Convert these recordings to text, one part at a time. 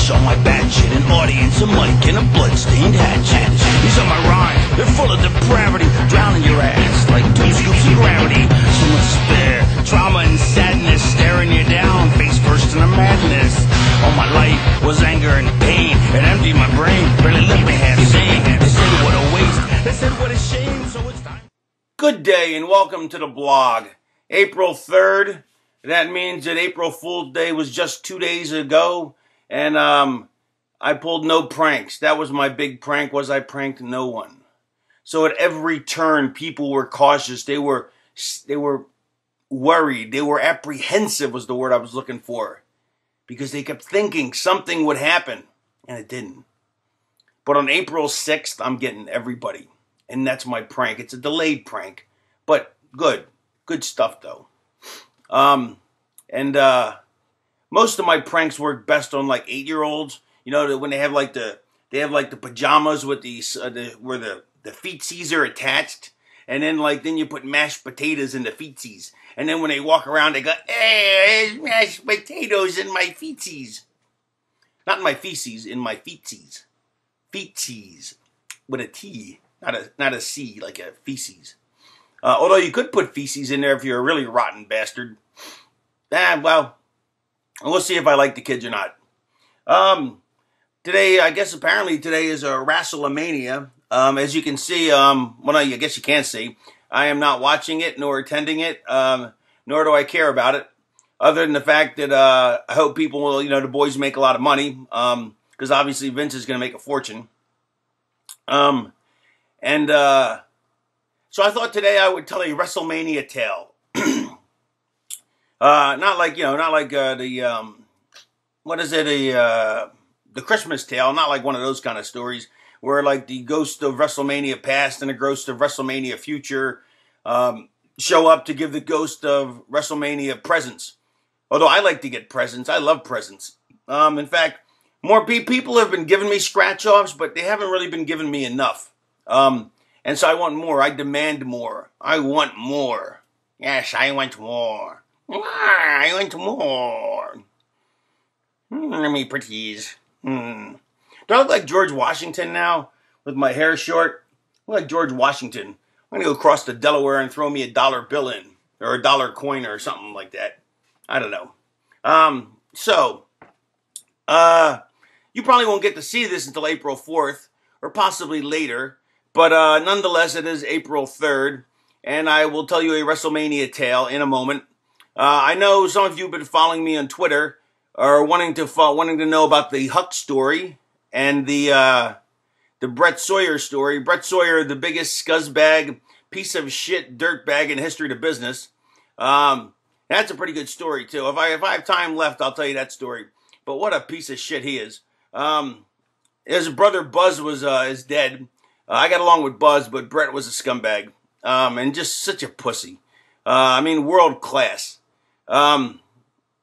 match on my batshit, an audience, a mic, and a bloodstained hatchet. These are my rhymes, they're full of depravity, drowning your ass like 2 scoops of gravity. So much despair, trauma and sadness, staring you down, face first in a madness. All my life was anger and pain, it emptied my brain, barely left me half sane. They said what a waste, they said what a shame, so it's time. Good day and welcome to the blog. April 3rd, that means that April Fool's Day was just 2 days ago, and I pulled no pranks. That was my big prank, was I pranked no one. So at every turn, people were cautious. They were worried. They were apprehensive was the word I was looking for. Because they kept thinking something would happen, and it didn't. But on April 6th, I'm getting everybody. And that's my prank. It's a delayed prank, but good. Good stuff, though. Most of my pranks work best on like 8-year-olds. You know, when they have like the pajamas with where the feetsies are attached, and then you put mashed potatoes in the feetsies, and then when they walk around, they go, "Hey, there's mashed potatoes in my feetsies." Not in my feces, in my feetsies. Feetsies with a T, not a C, like a feces. Although you could put feces in there if you're a really rotten bastard. Well, we'll see if I like the kids or not. Today, I guess apparently today is a Wrestlemania. As you can see, well, no, I guess you can't see. I am not watching it nor attending it, nor do I care about it. Other than the fact that I hope people will, the boys make a lot of money, because obviously Vince is going to make a fortune. So I thought today I would tell a Wrestlemania tale. Not like the Christmas tale, not like one of those kind of stories where like the ghost of WrestleMania past and the ghost of WrestleMania future show up to give the ghost of WrestleMania presents. Although I like to get presents. I love presents. In fact, more people have been giving me scratch-offs, but they haven't really been giving me enough. And so I want more. I demand more. I want more. Yes, I want more. I want more. Me pretties. Do I look like George Washington now with my hair short? I look like George Washington. I'm going to go across the Delaware and throw me a dollar bill in, or a dollar coin or something like that. I don't know. You probably won't get to see this until April 4th, or possibly later. But nonetheless, it is April 3rd, and I will tell you a WrestleMania tale in a moment. I know some of you have been following me on Twitter, or wanting to know about the Huck story and the Brett Sawyer story. Brett Sawyer, the biggest scuzzbag, piece of shit, dirtbag in the history of the business. That's a pretty good story too. If I have time left, I'll tell you that story. But what a piece of shit he is. His brother Buzz is dead. I got along with Buzz, but Brett was a scumbag. And just such a pussy. I mean, world class. Not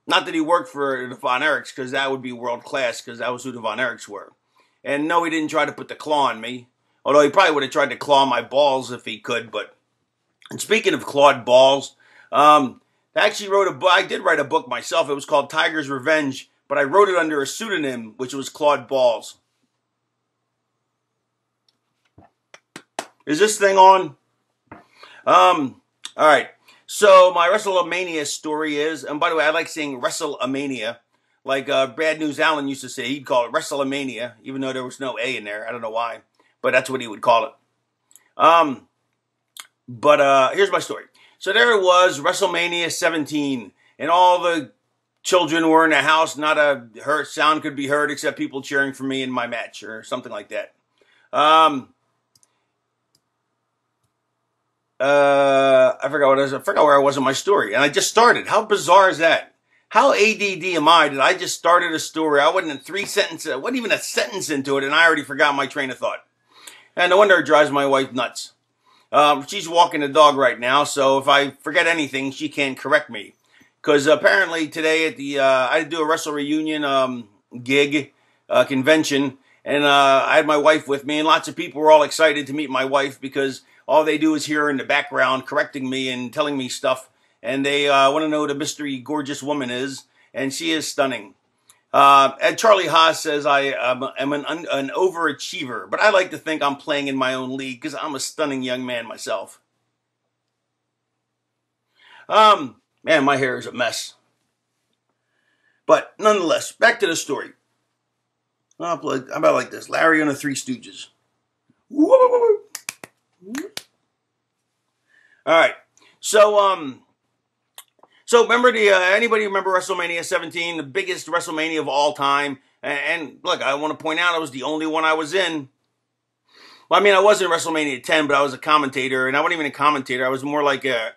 that he worked for the Von Erichs, because that would be world class, because that was who the Von Erichs were. And no, he didn't try to put the claw on me. Although he probably would have tried to claw my balls if he could. But, and speaking of clawed balls, I actually I did write a book myself. It was called Tiger's Revenge, but I wrote it under a pseudonym, which was Clawed Balls. Is this thing on? Alright. So my WrestleMania story is, and by the way, I like saying WrestleMania. Like Bad News Allen used to say, he'd call it WrestleMania, even though there was no A in there. I don't know why, but that's what he would call it. Here's my story. So there it was, WrestleMania 17, and all the children were in the house. Not a sound could be heard except people cheering for me in my match or something like that. I forgot where I was in my story, and I just started. How bizarre is that? How ADD am I that I just started a story? I wasn't wasn't even a sentence into it, and I already forgot my train of thought. And no wonder it drives my wife nuts. She's walking the dog right now, so if I forget anything, she can correct me. Because apparently today at I do a Wrestle Reunion gig, convention, and I had my wife with me, and lots of people were all excited to meet my wife because all they do is hear her in the background correcting me and telling me stuff, and they want to know who the mystery gorgeous woman is, and she is stunning. And Charlie Haas says I am an overachiever, but I like to think I'm playing in my own league because I'm a stunning young man myself. Man, my hair is a mess. But nonetheless, back to the story. How about like this? Larry and the Three Stooges. All right. So remember anybody remember WrestleMania 17, the biggest WrestleMania of all time? And look, I want to point out I was the only one I was in. Well, I mean, I was in WrestleMania 10, but I was a commentator, and I wasn't even a commentator. I was more like a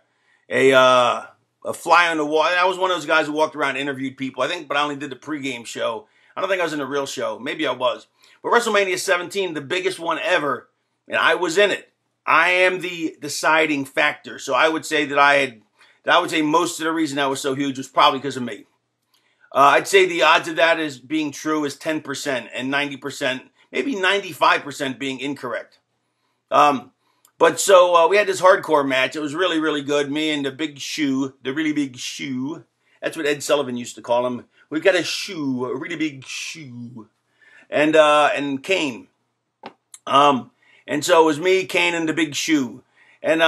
fly on the wall. I was one of those guys who walked around and interviewed people. But I only did the pregame show. I don't think I was in the real show. Maybe I was. But WrestleMania 17, the biggest one ever, and I was in it. I am the deciding factor. So I would say I would say most of the reason that was so huge was probably because of me. I'd say the odds of that is being true is 10% and 90%, maybe 95% being incorrect. But so we had this hardcore match. It was really, really good. Me and the Big Shoe, the really big shoe. That's what Ed Sullivan used to call him. We got a shoe, a really big shoe, and Kane. And so it was me, Kane, and the Big Shoe. And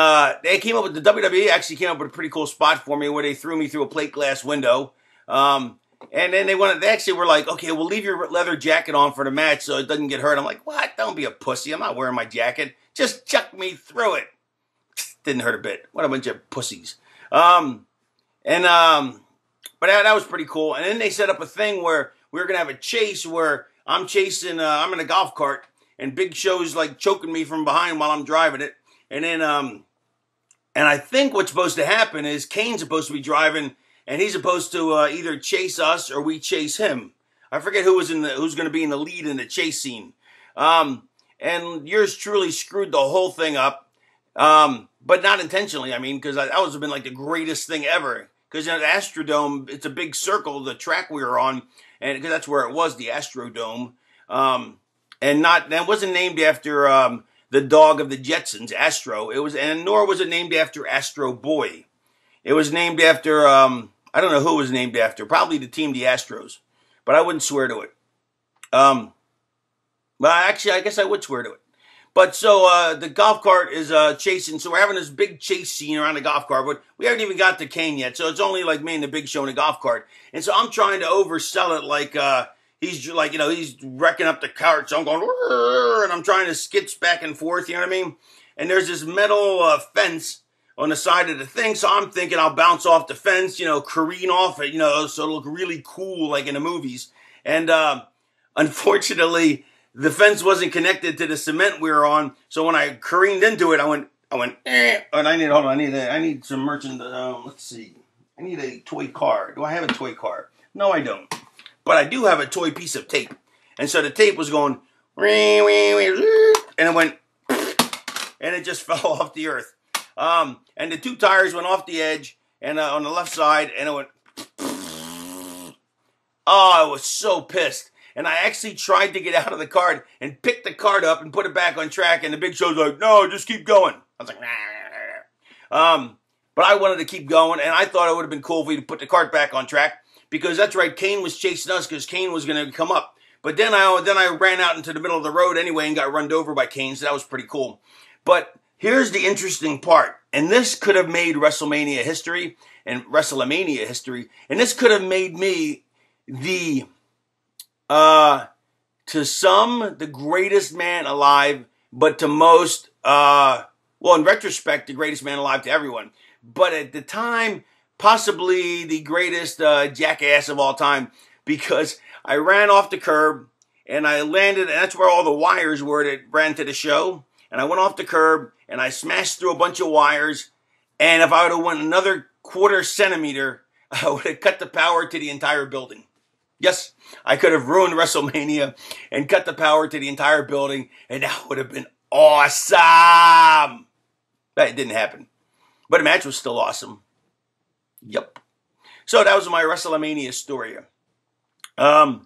they came up with the WWE actually came up with a pretty cool spot for me where they threw me through a plate glass window. And then they actually were like, okay, we'll leave your leather jacket on for the match so it doesn't get hurt. I'm like, what? Don't be a pussy. I'm not wearing my jacket. Just chuck me through it. Didn't hurt a bit. What a bunch of pussies. But that was pretty cool. And then they set up a thing where we were going to have a chase where I'm chasing, I'm in a golf cart and Big Show's like choking me from behind while I'm driving it. And then, and I think what's supposed to happen is Kane's supposed to be driving and he's supposed to either chase us or we chase him. I forget who's going to be in the lead in the chase scene. And yours truly screwed the whole thing up. But not intentionally, I mean, because that would have been like the greatest thing ever. Because the Astrodome, it's a big circle, the track we were on, and because that's where it was, the Astrodome. And that wasn't named after the dog of the Jetsons, Astro. Nor was it named after Astro Boy. It was named after, I don't know who it was named after, probably the team, the Astros. But I wouldn't swear to it. Well, actually, I guess I would swear to it. But so the golf cart is chasing. So we're having this big chase scene around the golf cart. But we haven't even got to Kane yet. So it's only like me and the Big Show in the golf cart. And so I'm trying to oversell it like he's like, he's wrecking up the cart. So I'm going, and I'm trying to skitch back and forth. You know what I mean? And there's this metal fence on the side of the thing. So I'm thinking I'll bounce off the fence, careen off it, so it'll look really cool like in the movies. And unfortunately, the fence wasn't connected to the cement we were on, so when I careened into it, I went, and I need some merchant. Let's see, I need a toy car. Do I have a toy car? No, I don't, but I do have a toy piece of tape, and so the tape was going, and it went, and it just fell off the earth, and the two tires went off the edge, and on the left side, and it went, oh, I was so pissed. And I actually tried to get out of the cart and pick the cart up and put it back on track. And the Big Show's like, no, just keep going. I was like, nah. But I wanted to keep going. And I thought it would have been cool if we put the cart back on track. Because that's right, Kane was chasing us because Kane was going to come up. But then I ran out into the middle of the road anyway and got run over by Kane. So that was pretty cool. But here's the interesting part. And this could have made WrestleMania history and WrestleMania history. And this could have made me to some, the greatest man alive, but to most, in retrospect, the greatest man alive to everyone. But at the time, possibly the greatest jackass of all time, because I ran off the curb and I landed, and that's where all the wires were that ran to the show. And I went off the curb and I smashed through a bunch of wires. And if I would have went another quarter centimeter, I would have cut the power to the entire building. Yes, I could have ruined WrestleMania and cut the power to the entire building, and that would have been awesome. But it didn't happen. But the match was still awesome. Yep. So that was my WrestleMania story. What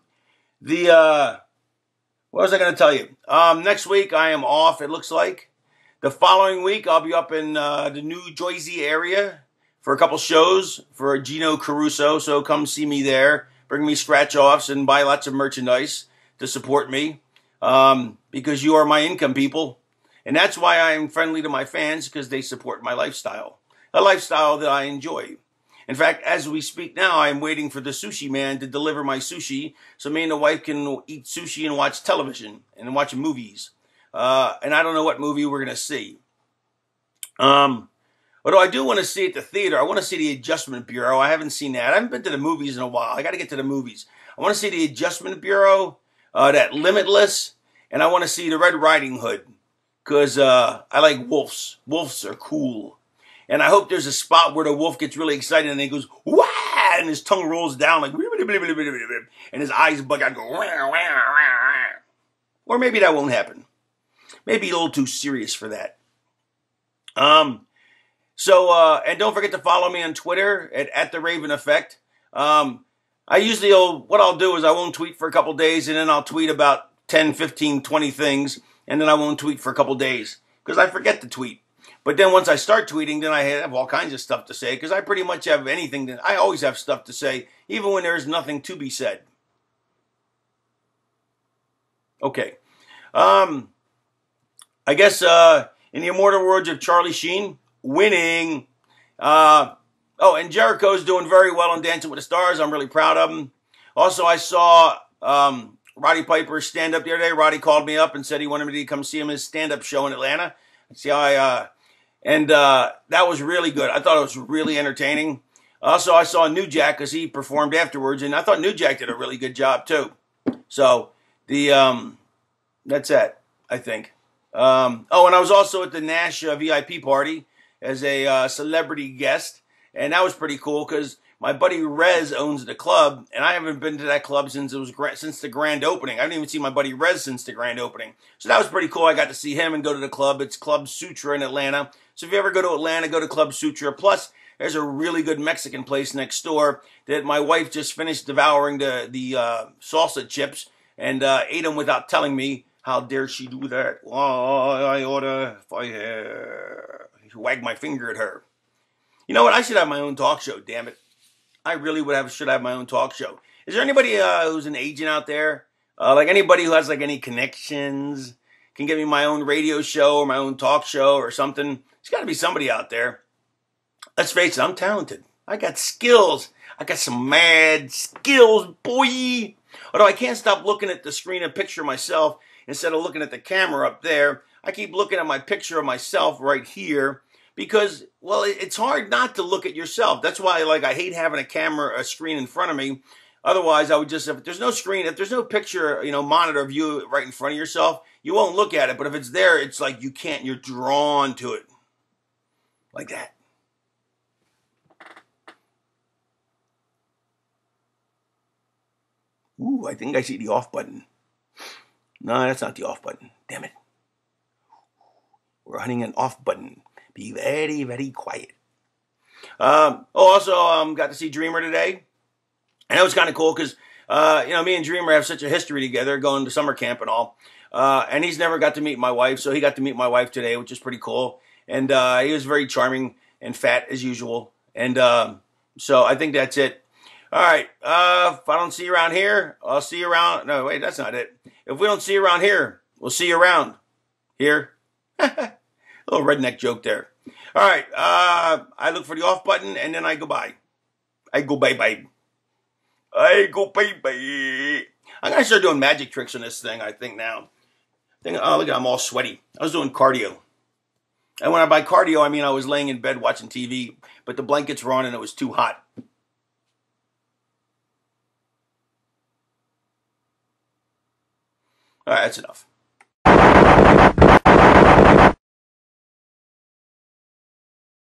was I going to tell you? Next week I am off, it looks like. The following week I'll be up in the New Jersey area for a couple shows for Gino Caruso, so come see me there. bring me scratch-offs and buy lots of merchandise to support me, because you are my income, people. And that's why I'm friendly to my fans, because they support my lifestyle, a lifestyle that I enjoy. In fact, as we speak now, I'm waiting for the sushi man to deliver my sushi so me and the wife can eat sushi and watch television and watch movies. And I don't know what movie we're going to see. Although I do want to see at the theater. I want to see the Adjustment Bureau. I haven't seen that. I haven't been to the movies in a while. I got to get to the movies. I want to see the Adjustment Bureau, that Limitless, and I want to see the Red Riding Hood, because I like wolves. Wolves are cool. And I hope there's a spot where the wolf gets really excited and he goes, wah, and his tongue rolls down like, and his eyes bug out and go, wah, wah, wah. Or maybe that won't happen. Maybe a little too serious for that. And don't forget to follow me on Twitter at the Raven Effect. I usually, what I'll do is I won't tweet for a couple days, and then I'll tweet about 10, 15, 20 things, and then I won't tweet for a couple days, because I forget to tweet. But then once I start tweeting, then I have all kinds of stuff to say, because I pretty much have anything. I always have stuff to say, even when there's nothing to be said. Okay. I guess in the immortal words of Charlie Sheen, winning. And Jericho's doing very well on Dancing with the Stars. I'm really proud of him. Also, I saw Roddy Piper stand up the other day. Roddy called me up and said he wanted me to come see him in his stand-up show in Atlanta. See how that was really good. I thought it was really entertaining. Also, I saw New Jack because he performed afterwards, and I thought New Jack did a really good job too. So that's it, I think. And I was also at the Nash VIP party as a celebrity guest, and that was pretty cool because my buddy Rez owns the club, and I haven't been to that club since since the grand opening. I haven't even seen my buddy Rez since the grand opening. So that was pretty cool. I got to see him and go to the club. It's Club Sutra in Atlanta. So if you ever go to Atlanta, go to Club Sutra. Plus, there's a really good Mexican place next door that my wife just finished devouring the salsa chips and ate them without telling me. How dare she do that? Why, I oughta, if I wag my finger at her. You know what? I should have my own talk show, damn it. I really should have my own talk show. Is there anybody who's an agent out there? Like anybody who has like any connections? Can get me my own radio show or my own talk show or something? There's got to be somebody out there. Let's face it, I'm talented. I got skills. I got some mad skills, boy. Although I can't stop looking at the screen and picture myself instead of looking at the camera up there. I keep looking at my picture of myself right here. Because, well, it's hard not to look at yourself. That's why, I hate having a screen in front of me. Otherwise, I would just, if there's no screen, if there's no picture, monitor view right in front of yourself, you won't look at it. But if it's there, it's like you can't, you're drawn to it. Like that. Ooh, I think I see the off button. No, that's not the off button. Damn it. We're hunting an off button. Be very, very quiet. Also, got to see Dreamer today. And that was kind of cool because, me and Dreamer have such a history together, going to summer camp and all. And he's never got to meet my wife, so he got to meet my wife today, which is pretty cool. And he was very charming and fat as usual. And so I think that's it. All right. If I don't see you around here, I'll see you around. No, wait, that's not it. If we don't see you around here, we'll see you around here. Little redneck joke there. All right. I look for the off button and then I go bye. I go bye-bye. I go bye-bye. I'm going to start doing magic tricks on this thing, I think now. Oh, look at I'm all sweaty. I was doing cardio. And when by cardio, I mean I was laying in bed watching TV, but the blankets were on and it was too hot. All right, that's enough.